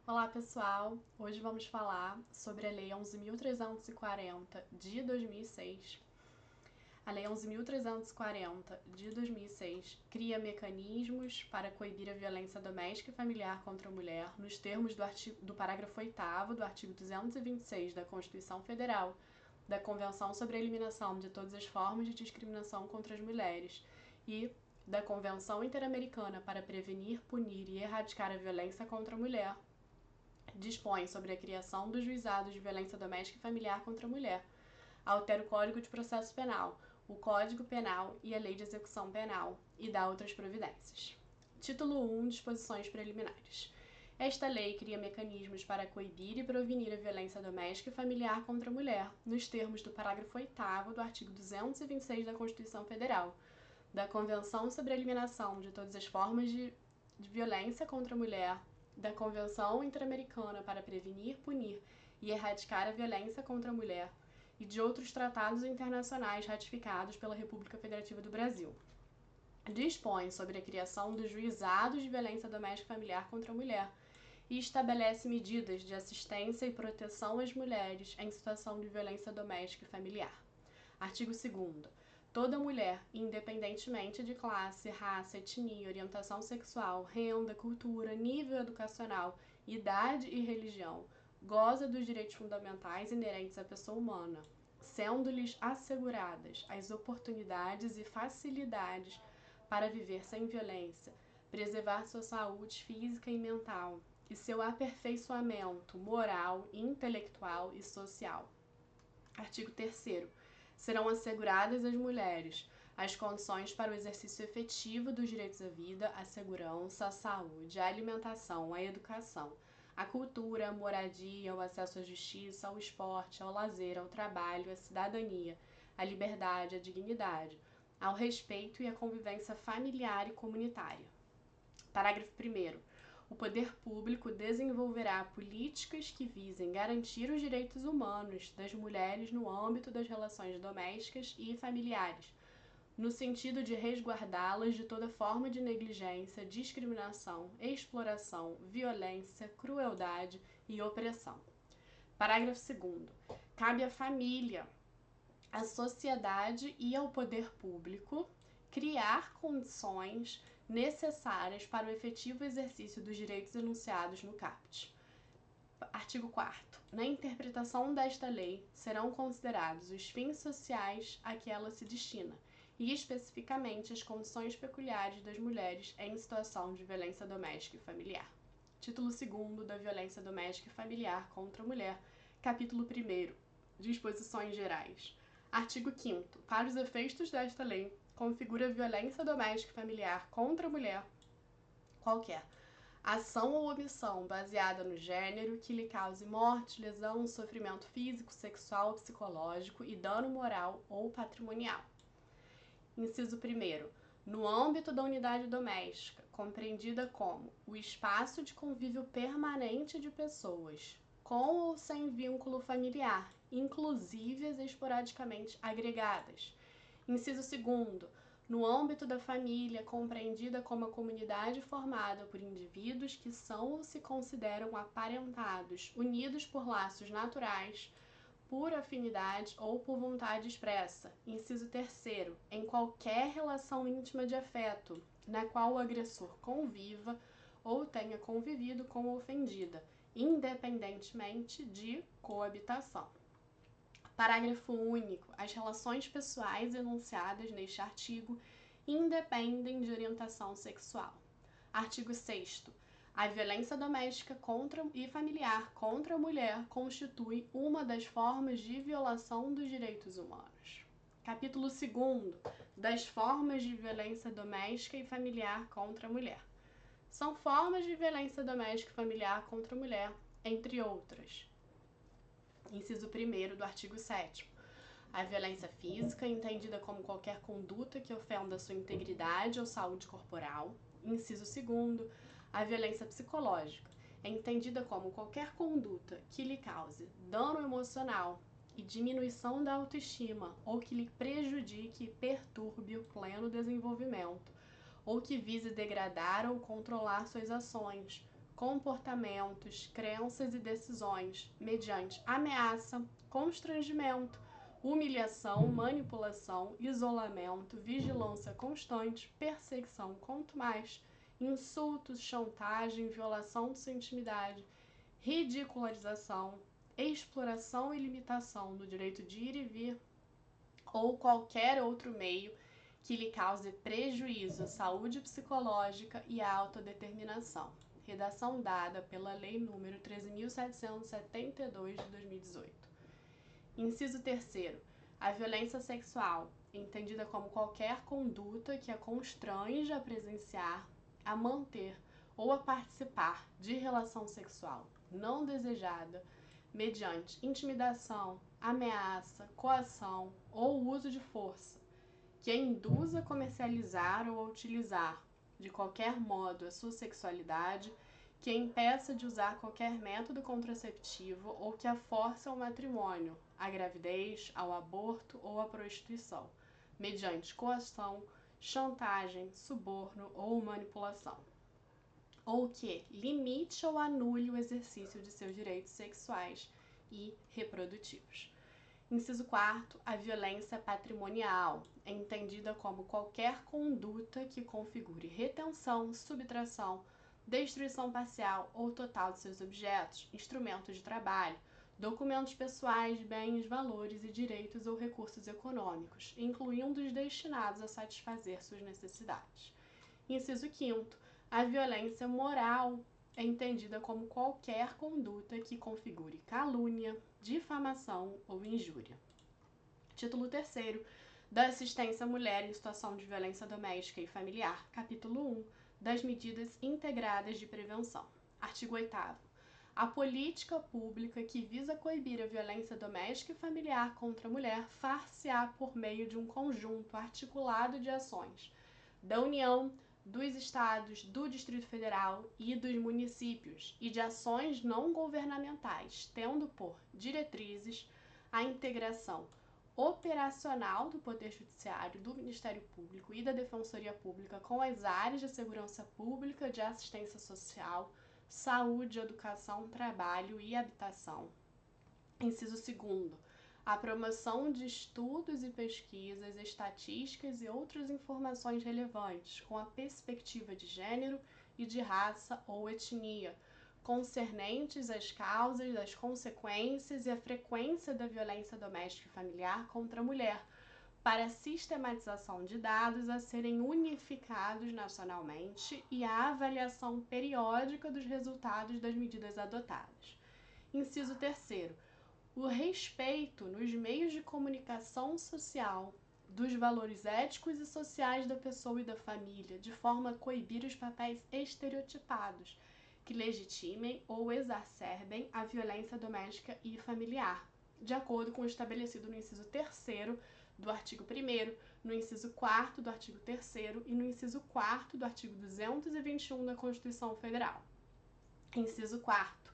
Olá pessoal, hoje vamos falar sobre a Lei 11.340 de 2006. A Lei 11.340 de 2006 cria mecanismos para coibir a violência doméstica e familiar contra a mulher nos termos do parágrafo 8º do artigo 226 da Constituição Federal, da Convenção sobre a Eliminação de Todas as Formas de Discriminação contra as Mulheres e da Convenção Interamericana para Prevenir, Punir e Erradicar a Violência contra a Mulher. Dispõe sobre a criação dos juizados de violência doméstica e familiar contra a mulher. Altera o Código de Processo Penal, o Código Penal e a Lei de Execução Penal e dá outras providências. Título 1. Disposições preliminares. Esta lei cria mecanismos para coibir e prevenir a violência doméstica e familiar contra a mulher, nos termos do parágrafo 8º do artigo 226 da Constituição Federal, da Convenção sobre a Eliminação de Todas as Formas de Violência contra a Mulher, da Convenção Interamericana para Prevenir, Punir e Erradicar a Violência contra a Mulher e de outros tratados internacionais ratificados pela República Federativa do Brasil. Dispõe sobre a criação dos juizados de violência doméstica e familiar contra a mulher e estabelece medidas de assistência e proteção às mulheres em situação de violência doméstica e familiar. Artigo 2º. Toda mulher, independentemente de classe, raça, etnia, orientação sexual, renda, cultura, nível educacional, idade e religião, goza dos direitos fundamentais inerentes à pessoa humana, sendo-lhes asseguradas as oportunidades e facilidades para viver sem violência, preservar sua saúde física e mental e seu aperfeiçoamento moral, intelectual e social. Artigo 3º. Serão asseguradas às mulheres as condições para o exercício efetivo dos direitos à vida, à segurança, à saúde, à alimentação, à educação, à cultura, à moradia, ao acesso à justiça, ao esporte, ao lazer, ao trabalho, à cidadania, à liberdade, à dignidade, ao respeito e à convivência familiar e comunitária. Parágrafo 1º. O poder público desenvolverá políticas que visem garantir os direitos humanos das mulheres no âmbito das relações domésticas e familiares, no sentido de resguardá-las de toda forma de negligência, discriminação, exploração, violência, crueldade e opressão. Parágrafo 2º. Cabe à família, à sociedade e ao poder público criar condições necessárias para o efetivo exercício dos direitos enunciados no caput. Artigo 4º. Na interpretação desta lei, serão considerados os fins sociais a que ela se destina e, especificamente, as condições peculiares das mulheres em situação de violência doméstica e familiar. Título 2º da Violência Doméstica e Familiar contra a Mulher, capítulo 1º. Disposições gerais. Artigo 5º. Para os efeitos desta lei, configura a violência doméstica e familiar contra a mulher qualquer ação ou omissão baseada no gênero que lhe cause morte, lesão, sofrimento físico, sexual, psicológico e dano moral ou patrimonial. Inciso 1º. No âmbito da unidade doméstica, compreendida como o espaço de convívio permanente de pessoas, com ou sem vínculo familiar, inclusive as esporadicamente agregadas. Inciso 2º. No âmbito da família, compreendida como a comunidade formada por indivíduos que são ou se consideram aparentados, unidos por laços naturais, por afinidade ou por vontade expressa. Inciso 3º. Em qualquer relação íntima de afeto, na qual o agressor conviva ou tenha convivido com a ofendida, independentemente de coabitação. Parágrafo único. As relações pessoais enunciadas neste artigo independem de orientação sexual. Artigo 6º. A violência doméstica e familiar contra a mulher constitui uma das formas de violação dos direitos humanos. Capítulo 2º. Das formas de violência doméstica e familiar contra a mulher. São formas de violência doméstica e familiar contra a mulher, entre outras. Inciso 1º do artigo 7º. A violência física, entendida como qualquer conduta que ofenda a sua integridade ou saúde corporal. Inciso 2º. A violência psicológica, entendida como qualquer conduta que lhe cause dano emocional e diminuição da autoestima ou que lhe prejudique e perturbe o pleno desenvolvimento ou que vise degradar ou controlar suas ações, comportamentos, crenças e decisões mediante ameaça, constrangimento, humilhação, manipulação, isolamento, vigilância constante, perseguição, contumaz, insultos, chantagem, violação de sua intimidade, ridicularização, exploração e limitação do direito de ir e vir ou qualquer outro meio que lhe cause prejuízo à saúde psicológica e à autodeterminação. Redação dada pela Lei nº 13.772 de 2018. Inciso 3º. A violência sexual, entendida como qualquer conduta que a constrange a presenciar, a manter ou a participar de relação sexual não desejada, mediante intimidação, ameaça, coação ou uso de força, que a induza a comercializar ou a utilizar, de qualquer modo, a sua sexualidade, que a impeça de usar qualquer método contraceptivo ou que a force ao matrimônio, à gravidez, ao aborto ou à prostituição, mediante coação, chantagem, suborno ou manipulação. Ou que limite ou anule o exercício de seus direitos sexuais e reprodutivos. Inciso 4º, a violência patrimonial, é entendida como qualquer conduta que configure retenção, subtração, destruição parcial ou total de seus objetos, instrumentos de trabalho, documentos pessoais, bens, valores e direitos ou recursos econômicos, incluindo os destinados a satisfazer suas necessidades. Inciso 5º, a violência moral é entendida como qualquer conduta que configure calúnia, difamação ou injúria. Título 3º da Assistência à Mulher em Situação de Violência Doméstica e Familiar, capítulo 1 das Medidas Integradas de Prevenção. Artigo 8º. A política pública que visa coibir a violência doméstica e familiar contra a mulher far-se-á por meio de um conjunto articulado de ações da União, dos Estados, do Distrito Federal e dos municípios, e de ações não governamentais, tendo por diretrizes a integração operacional do Poder Judiciário, do Ministério Público e da Defensoria Pública com as áreas de segurança pública, de assistência social, saúde, educação, trabalho e habitação. Inciso 2º. A promoção de estudos e pesquisas, estatísticas e outras informações relevantes com a perspectiva de gênero e de raça ou etnia, concernentes às causas, as consequências e a frequência da violência doméstica e familiar contra a mulher, para a sistematização de dados a serem unificados nacionalmente e a avaliação periódica dos resultados das medidas adotadas. Inciso 3º. O respeito nos meios de comunicação social dos valores éticos e sociais da pessoa e da família, de forma a coibir os papéis estereotipados que legitimem ou exacerbem a violência doméstica e familiar, de acordo com o estabelecido no inciso 3º do artigo 1º, no inciso 4º do artigo 3º e no inciso 4º do artigo 221 da Constituição Federal. Inciso 4º.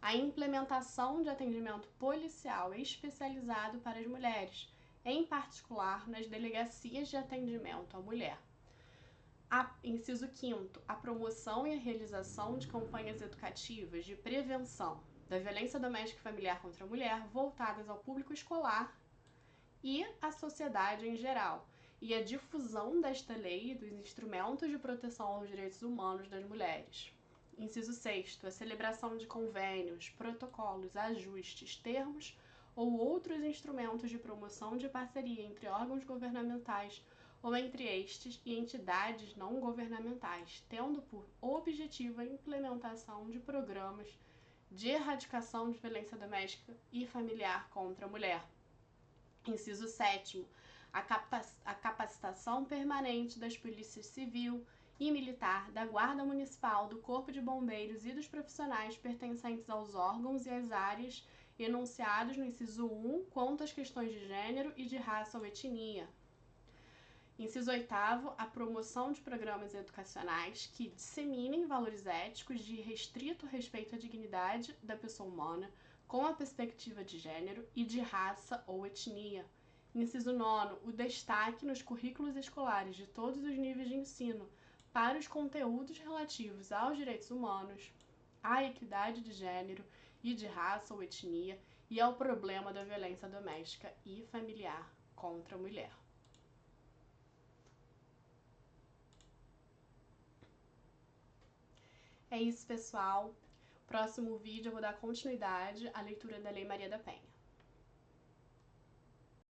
A implementação de atendimento policial especializado para as mulheres, em particular nas delegacias de atendimento à mulher. Inciso 5º. A promoção e a realização de campanhas educativas de prevenção da violência doméstica e familiar contra a mulher voltadas ao público escolar e à sociedade em geral, e a difusão desta lei e dos instrumentos de proteção aos direitos humanos das mulheres. Inciso 6º. A celebração de convênios, protocolos, ajustes, termos ou outros instrumentos de promoção de parceria entre órgãos governamentais ou entre estes e entidades não governamentais, tendo por objetivo a implementação de programas de erradicação de violência doméstica e familiar contra a mulher. Inciso 7º. A capacitação permanente das polícias civil e militar, da Guarda Municipal, do Corpo de Bombeiros e dos profissionais pertencentes aos órgãos e às áreas enunciados no inciso 1 quanto às questões de gênero e de raça ou etnia. Inciso 8º. A promoção de programas educacionais que disseminem valores éticos de restrito respeito à dignidade da pessoa humana com a perspectiva de gênero e de raça ou etnia. Inciso 9º. O destaque nos currículos escolares de todos os níveis de ensino para os conteúdos relativos aos direitos humanos, à equidade de gênero e de raça ou etnia e ao problema da violência doméstica e familiar contra a mulher. É isso, pessoal. Próximo vídeo eu vou dar continuidade à leitura da Lei Maria da Penha.